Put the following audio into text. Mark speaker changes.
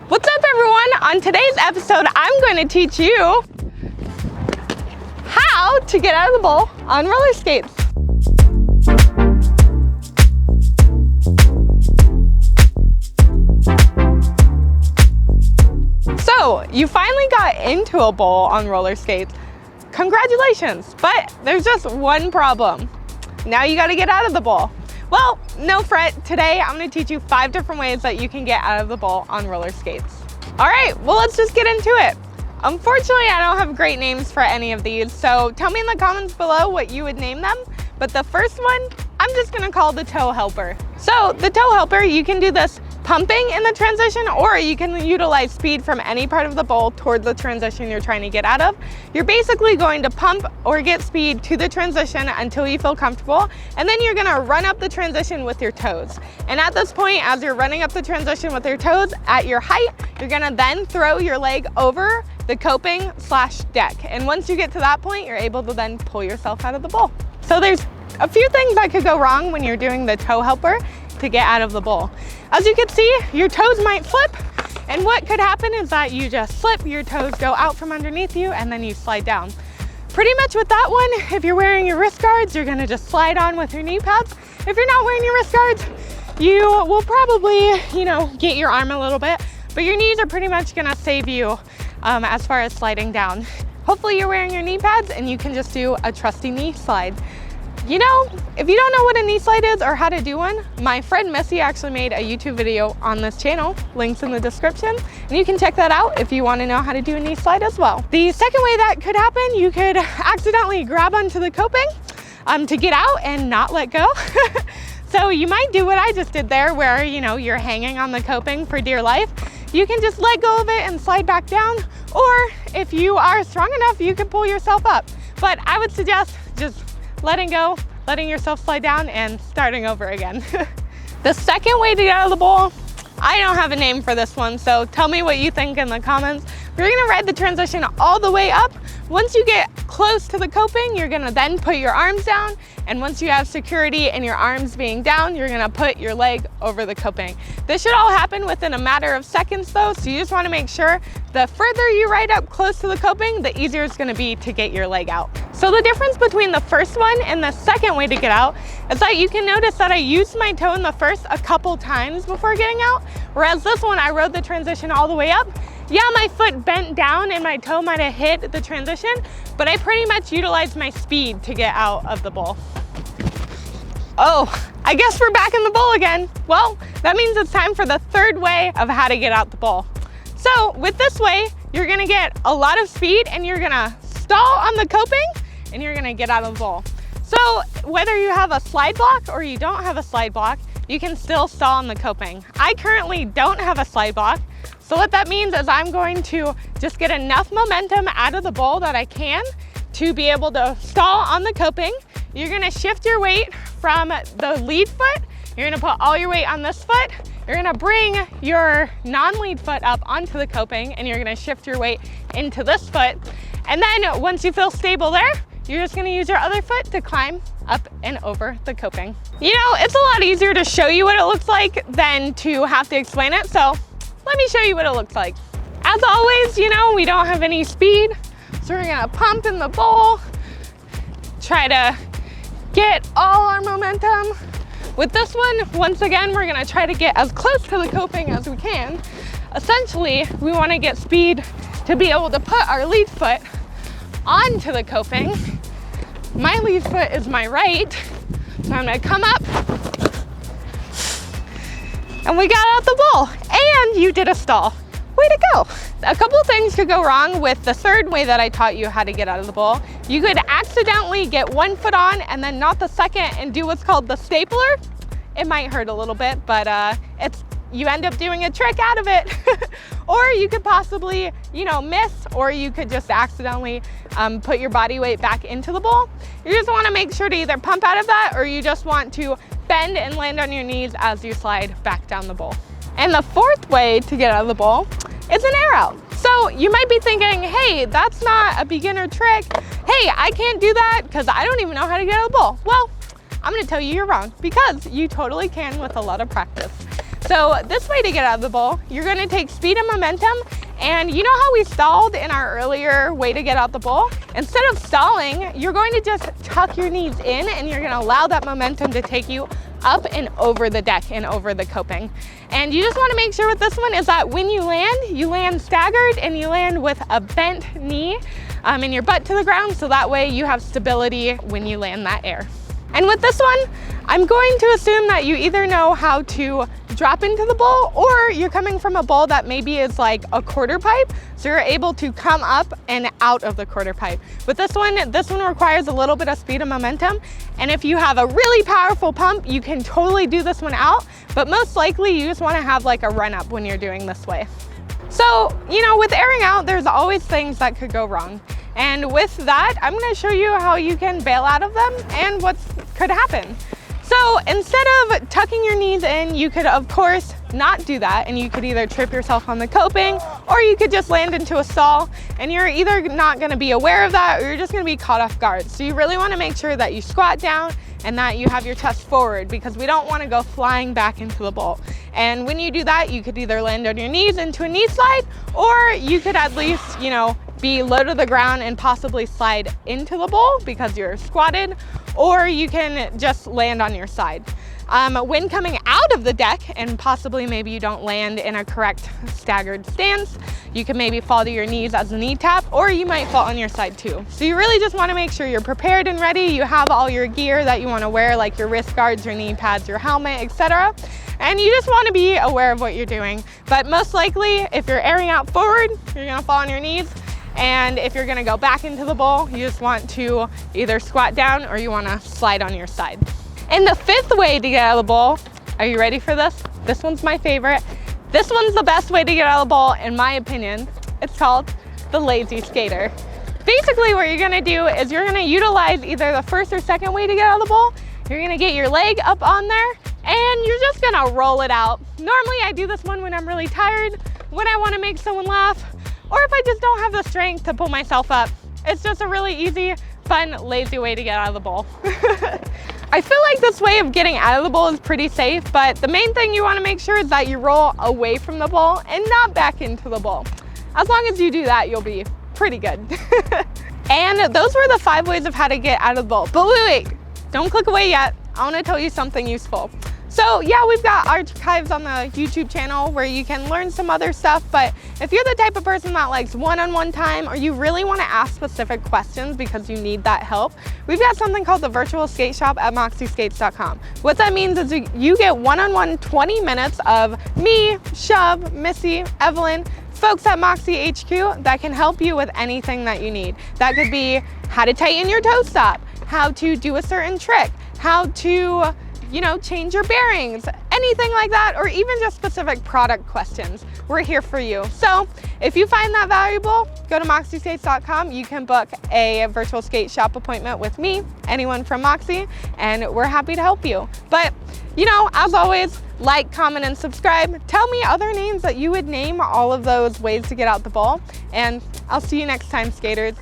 Speaker 1: What's up everyone? On today's episode, I'm going to teach you how to get out of the bowl on roller skates. So you finally got into a bowl on roller skates. Congratulations, but there's just one problem. Now you got to get out of the bowl. Well, no fret. Today I'm going to teach you 5 different ways that you can get out of the bowl on roller skates. All right, well, let's just get into it. Unfortunately, I don't have great names for any of these, so tell me in the comments below what you would name them. But the first one, I'm just going to call the toe helper. So the toe helper, you can do this pumping in the transition, or you can utilize speed from any part of the bowl toward the transition you're trying to get out of. You're basically going to pump or get speed to the transition until you feel comfortable, and then you're gonna run up the transition with your toes. And at this point, as you're running up the transition with your toes at your height, you're gonna then throw your leg over the coping/deck. And once you get to that point, you're able to then pull yourself out of the bowl. So there's a few things that could go wrong when you're doing the toe helper to get out of the bowl. As you can see, your toes might flip, and what could happen is that you just slip, your toes go out from underneath you, and then you slide down. Pretty much with that one, if you're wearing your wrist guards, you're gonna just slide on with your knee pads. If you're not wearing your wrist guards, you will probably, get your arm a little bit, but your knees are pretty much gonna save you as far as sliding down. Hopefully you're wearing your knee pads and you can just do a trusty knee slide. If you don't know what a knee slide is or how to do one, my friend Missy actually made a YouTube video on this channel, links in the description, and you can check that out if you want to know how to do a knee slide as well. The second way that could happen, you could accidentally grab onto the coping to get out and not let go. So you might do what I just did there, where you're hanging on the coping for dear life. You can just let go of it and slide back down, or if you are strong enough, you can pull yourself up. But I would suggest just letting go, letting yourself slide down, and starting over again. The second way to get out of the bowl, I don't have a name for this one, so tell me what you think in the comments. You're gonna ride the transition all the way up. Once you get close to the coping, you're gonna then put your arms down, and once you have security in your arms being down, you're gonna put your leg over the coping. This should all happen within a matter of seconds though, so you just wanna make sure the further you ride up close to the coping, the easier it's gonna be to get your leg out. So the difference between the first one and the second way to get out is that you can notice that I used my toe in the first a couple times before getting out, whereas this one, I rode the transition all the way up. Yeah, my foot bent down and my toe might have hit the transition, but I pretty much utilized my speed to get out of the bowl. Oh, I guess we're back in the bowl again. Well, that means it's time for the third way of how to get out the bowl. So with this way, you're gonna get a lot of speed and you're gonna stall on the coping and you're gonna get out of the bowl. So whether you have a slide block or you don't have a slide block, you can still stall on the coping. I currently don't have a slide block. So what that means is I'm going to just get enough momentum out of the bowl that I can to be able to stall on the coping. You're gonna shift your weight from the lead foot. You're gonna put all your weight on this foot. You're gonna bring your non-lead foot up onto the coping, and you're gonna shift your weight into this foot. And then once you feel stable there, you're just gonna use your other foot to climb up and over the coping. It's a lot easier to show you what it looks like than to have to explain it. So let me show you what it looks like. As always, we don't have any speed, so we're gonna pump in the bowl, try to get all our momentum. With this one, once again, we're gonna try to get as close to the coping as we can. Essentially, we wanna get speed to be able to put our lead foot onto the coping. My lead foot is my right, so I'm gonna come up, and we got out the bowl, and you did a stall. Way to go. A couple things could go wrong with the third way that I taught you how to get out of the bowl. You could accidentally get one foot on and then not the second and do what's called the stapler. It might hurt a little bit, but you end up doing a trick out of it. Or you could possibly, miss, or you could just accidentally put your body weight back into the bowl. You just wanna make sure to either pump out of that, or you just want to bend and land on your knees as you slide back down the bowl. And the fourth way to get out of the bowl is an air out. So you might be thinking, hey, that's not a beginner trick. Hey, I can't do that because I don't even know how to get out of the bowl. Well, I'm gonna tell you you're wrong, because you totally can with a lot of practice. So this way to get out of the bowl, you're going to take speed and momentum. And you know how we stalled in our earlier way to get out the bowl? Instead of stalling, you're going to just tuck your knees in and you're going to allow that momentum to take you up and over the deck and over the coping. And you just want to make sure with this one is that when you land staggered and you land with a bent knee and your butt to the ground, so that way you have stability when you land that air. And with this one, I'm going to assume that you either know how to drop into the bowl or you're coming from a bowl that maybe is like a quarter pipe, so you're able to come up and out of the quarter pipe. With this one requires a little bit of speed and momentum, and if you have a really powerful pump, you can totally do this one out, but most likely you just want to have like a run up when you're doing this way. So, you know, with airing out, there's always things that could go wrong. And with that, I'm going to show you how you can bail out of them and what could happen. So instead of tucking your knees in, you could of course not do that, and you could either trip yourself on the coping or you could just land into a stall, and you're either not going to be aware of that or you're just going to be caught off guard. So you really want to make sure that you squat down and that you have your chest forward, because we don't want to go flying back into the bowl. And when you do that, you could either land on your knees into a knee slide, or you could at least, you know, be low to the ground and possibly slide into the bowl because you're squatted, or you can just land on your side. When coming out of the deck, and possibly maybe you don't land in a correct staggered stance, you can maybe fall to your knees as a knee tap, or you might fall on your side too. So you really just want to make sure you're prepared and ready. You have all your gear that you want to wear, like your wrist guards, your knee pads, your helmet, etc. And you just want to be aware of what you're doing. But most likely, if you're airing out forward, you're going to fall on your knees. And if you're going to go back into the bowl, you just want to either squat down or you want to slide on your side. And the fifth way to get out of the bowl, are you ready for this? This one's my favorite. This one's the best way to get out of the bowl, in my opinion. It's called the lazy skater. Basically what you're going to do is you're going to utilize either the first or second way to get out of the bowl. You're going to get your leg up on there and you're just going to roll it out. Normally I do this one when I'm really tired, when I want to make someone laugh, or if I just don't have the strength to pull myself up. It's just a really easy, fun, lazy way to get out of the bowl. I feel like this way of getting out of the bowl is pretty safe, but the main thing you want to make sure is that you roll away from the bowl and not back into the bowl. As long as you do that, you'll be pretty good. And those were the 5 ways of how to get out of the bowl. But wait, don't click away yet. I want to tell you something useful. So yeah, we've got archives on the YouTube channel where you can learn some other stuff, but if you're the type of person that likes one-on-one time, or you really want to ask specific questions because you need that help, we've got something called the virtual skate shop at moxiskates.com. What that means is you get one-on-one 20 minutes of me, Shove, Missy, Evelyn, folks at Moxi HQ that can help you with anything that you need. That could be how to tighten your toe stop, how to do a certain trick, how to, you know, change your bearings, anything like that, or even just specific product questions. We're here for you. So if you find that valuable, go to moxiskates.com. You can book a virtual skate shop appointment with me, anyone from Moxi, and we're happy to help you. But, you know, as always, like, comment, and subscribe. Tell me other names that you would name all of those ways to get out the bowl, and I'll see you next time, skaters.